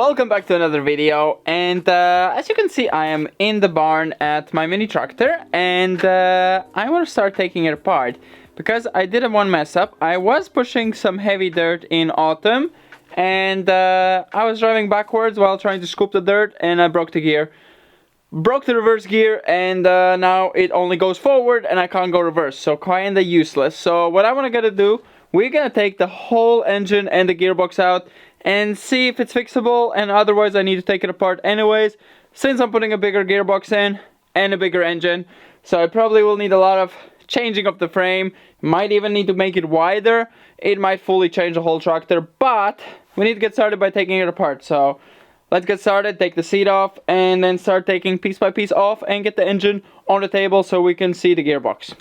Welcome back to another video, and as you can see I am in the barn at my mini tractor, and I want to start taking it apart because I did one mess up. I was pushing some heavy dirt in autumn, and I was driving backwards while trying to scoop the dirt, and I broke the gear. Broke the reverse gear, and now it only goes forward and I can't go reverse, so kinda useless. So what I want to do, we're gonna take the whole engine and the gearbox out and see if it's fixable, and otherwise I need to take it apart anyways, since I'm putting a bigger gearbox in and a bigger engine. So I probably will need a lot of changing of the frame, might even need to make it wider. It might fully change the whole tractor, but we need to get started by taking it apart. So let's get started, take the seat off, and then start taking piece by piece off and get the engine on the table so we can see the gearbox.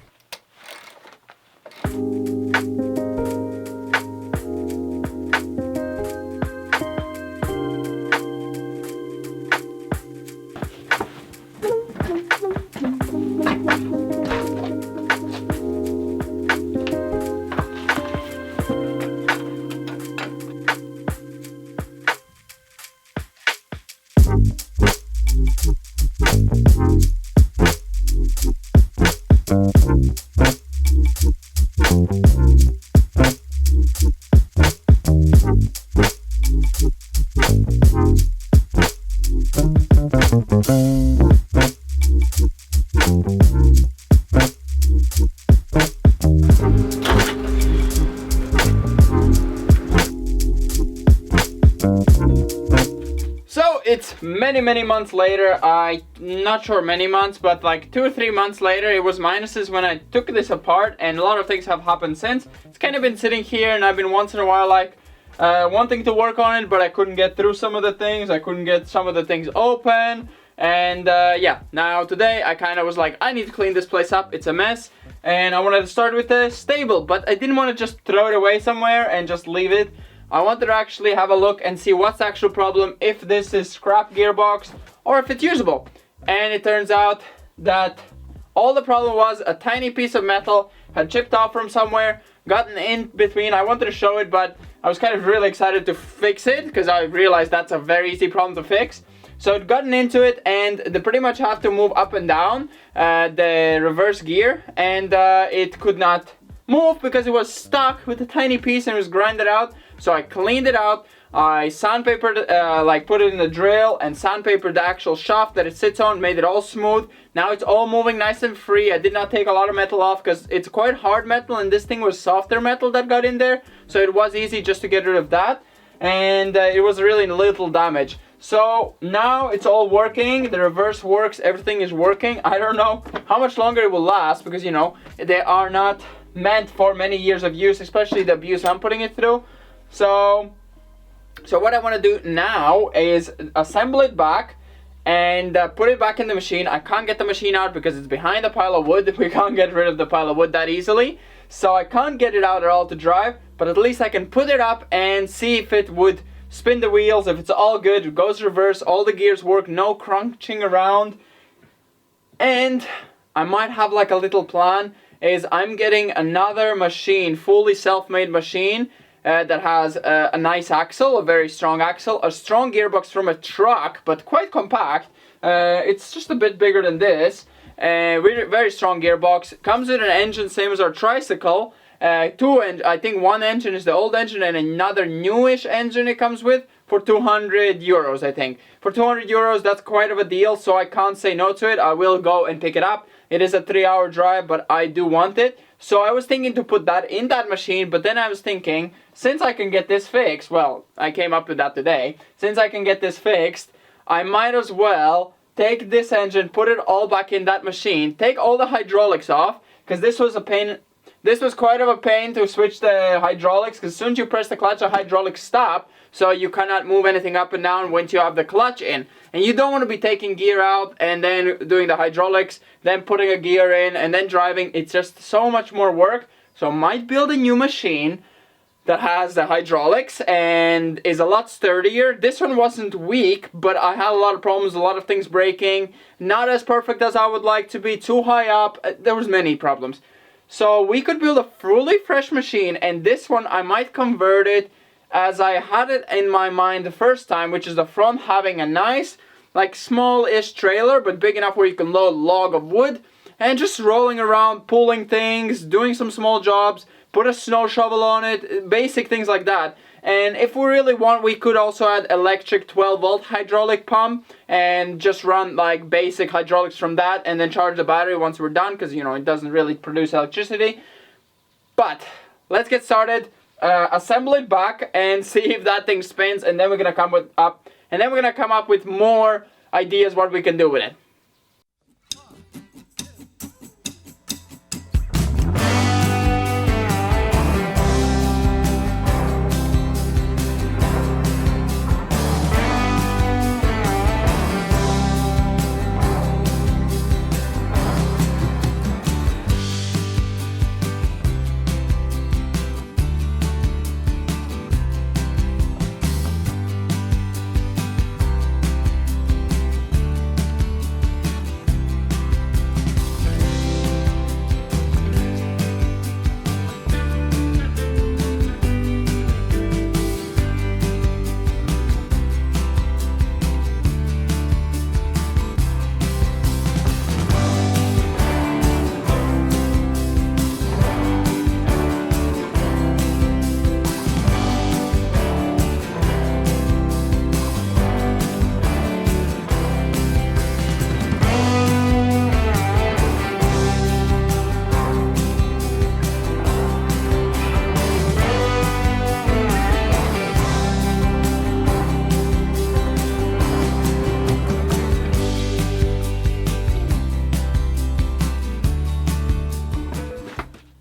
So it's many months later. I'm not sure many months, but like 2 or 3 months later. It was minuses when I took this apart, and a lot of things have happened since. It's kind of been sitting here, and I've been once in a while like wanting to work on it, but I couldn't get through some of the things. I couldn't get some of the things open, and yeah, now today I kind of was like, I need to clean this place up. It's a mess, and I wanted to start with the stable, but I didn't want to just throw it away somewhere and just leave it. I wanted to actually have a look and see what's the actual problem, if this is scrap gearbox or if it's usable. And it turns out that all the problem was a tiny piece of metal had chipped off from somewhere, gotten in between. I wanted to show it, but I was kind of really excited to fix it because I realized that's a very easy problem to fix. So it gotten into it, and they pretty much have to move up and down the reverse gear, and it could not move because it was stuck with a tiny piece and it was grinded out. So I cleaned it out, I sandpapered, like put it in the drill and sandpapered the actual shaft that it sits on, made it all smooth. Now it's all moving nice and free. I did not take a lot of metal off because it's quite hard metal, and this thing was softer metal that got in there. So it was easy just to get rid of that, and it was really little damage. So now it's all working, the reverse works, everything is working. I don't know how much longer it will last because, you know, they are not meant for many years of use, especially the abuse I'm putting it through. So what I want to do now is assemble it back and put it back in the machine. I can't get the machine out because it's behind a pile of wood. We can't get rid of the pile of wood that easily, so I can't get it out at all to drive, but at least I can put it up and see if it would spin the wheels. If it's all good, it goes reverse, all the gears work, no crunching around. And I might have like a little plan, is I'm getting another machine, fully self-made machine, that has a nice axle, a very strong axle, a strong gearbox from a truck, but quite compact. It's just a bit bigger than this. Very strong gearbox. Comes with an engine same as our tricycle. I think one engine is the old engine and another newish engine it comes with for 200 euros, I think. For 200 euros, that's quite of a deal, so I can't say no to it. I will go and pick it up. It is a 3-hour drive, but I do want it. So I was thinking to put that in that machine, but then I was thinking, since I can get this fixed, well, I came up with that today. Since I can get this fixed, I might as well take this engine, put it all back in that machine, take all the hydraulics off, because this was a pain. This was quite of a pain to switch the hydraulics, because as soon as you press the clutch, the hydraulics stop, so you cannot move anything up and down once you have the clutch in. And you don't want to be taking gear out and then doing the hydraulics, then putting a gear in and then driving. It's just so much more work. So I might build a new machine that has the hydraulics and is a lot sturdier. This one wasn't weak, but I had a lot of problems, a lot of things breaking, not as perfect as I would like to be, too high up. There was many problems. So we could build a fully fresh machine, and this one I might convert it as I had it in my mind the first time, which is the front having a nice, like, small-ish trailer, but big enough where you can load a log of wood, and just rolling around, pulling things, doing some small jobs, put a snow shovel on it, basic things like that. And if we really want, we could also add electric 12-volt hydraulic pump and just run like basic hydraulics from that and then charge the battery once we're done, because, you know, it doesn't really produce electricity. But let's get started, assemble it back and see if that thing spins, and then we're gonna come up with more ideas what we can do with it.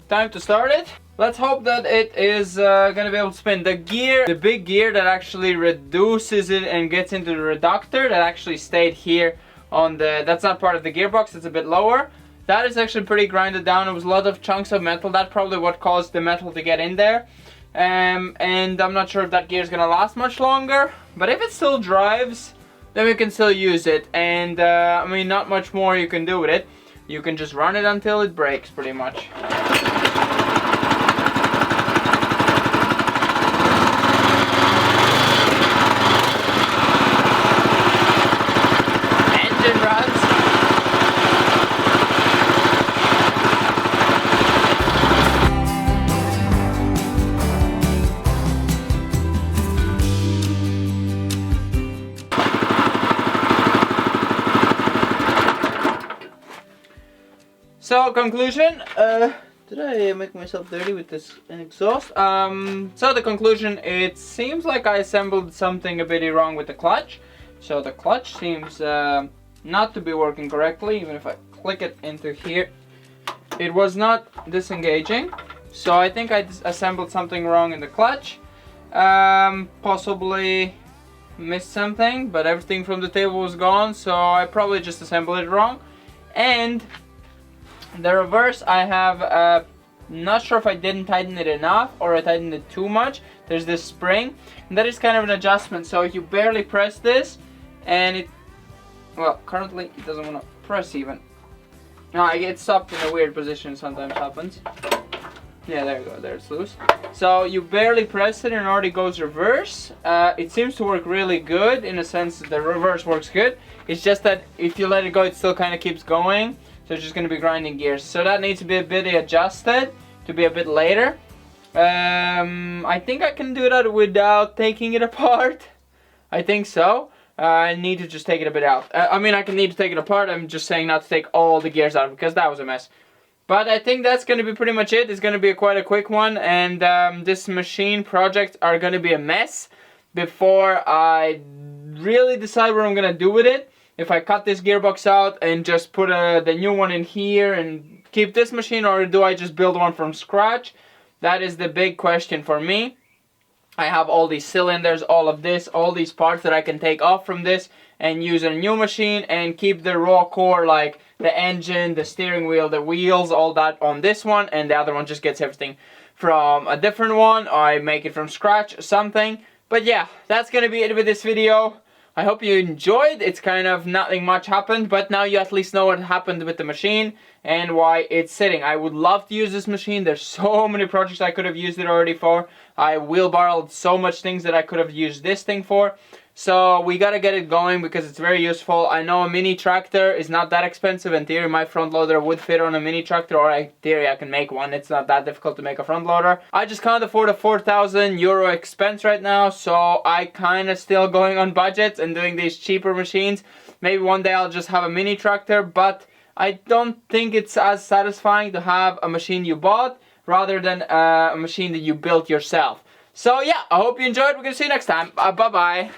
Time to start it. Let's hope that it is gonna be able to spin. The gear, the big gear that actually reduces it and gets into the reductor, that actually stayed here on the, that's not part of the gearbox, it's a bit lower. That is actually pretty grinded down. It was a lot of chunks of metal. That's probably what caused the metal to get in there. And I'm not sure if that gear is gonna last much longer, but if it still drives, then we can still use it. And I mean, not much more you can do with it. You can just run it until it breaks, pretty much. Engine runs. So, conclusion, did I make myself dirty with this exhaust? So the conclusion, it seems like I assembled something a bit wrong with the clutch. So the clutch seems not to be working correctly. Even if I click it into here, it was not disengaging. So I think I assembled something wrong in the clutch. Possibly missed something, but everything from the table was gone, so I probably just assembled it wrong. And the reverse, I have not sure if I didn't tighten it enough or I tightened it too much. There's this spring, and that is kind of an adjustment. So you barely press this, and it, well, currently it doesn't want to press even. No, I get stopped in a weird position. Sometimes happens. Yeah, there you go. There, it's loose. So you barely press it, and it already goes reverse. It seems to work really good in a sense that the reverse works good. It's just that if you let it go, it still kind of keeps going. So it's just going to be grinding gears. So that needs to be a bit adjusted to be a bit later. I think I can do that without taking it apart. I think so. I need to just take it a bit out. I mean, I can need to take it apart. I'm just saying not to take all the gears out because that was a mess. But I think that's going to be pretty much it. It's going to be quite a quick one. And this machine projects are going to be a mess before I really decide what I'm going to do with it. If I cut this gearbox out and just put the new one in here and keep this machine, or do I just build one from scratch? That is the big question for me. I have all these cylinders, all of this, all these parts that I can take off from this and use a new machine and keep the raw core, like the engine, the steering wheel, the wheels, all that on this one, and the other one just gets everything from a different one. I make it from scratch, something. But yeah, that's gonna be it with this video. I hope you enjoyed. It's kind of nothing much happened, but now you at least know what happened with the machine, and why it's sitting. I would love to use this machine. There's so many projects I could have used it already for. I wheelbarrowed so much things that I could have used this thing for. So we gotta get it going because it's very useful. I know a mini tractor is not that expensive. In theory, my front loader would fit on a mini tractor, or in theory I can make one. It's not that difficult to make a front loader. I just can't afford a 4,000 euro expense right now, so I kind of still going on budgets and doing these cheaper machines. Maybe one day I'll just have a mini tractor, but I don't think it's as satisfying to have a machine you bought rather than a machine that you built yourself. So yeah, I hope you enjoyed. We're gonna see you next time. Bye bye.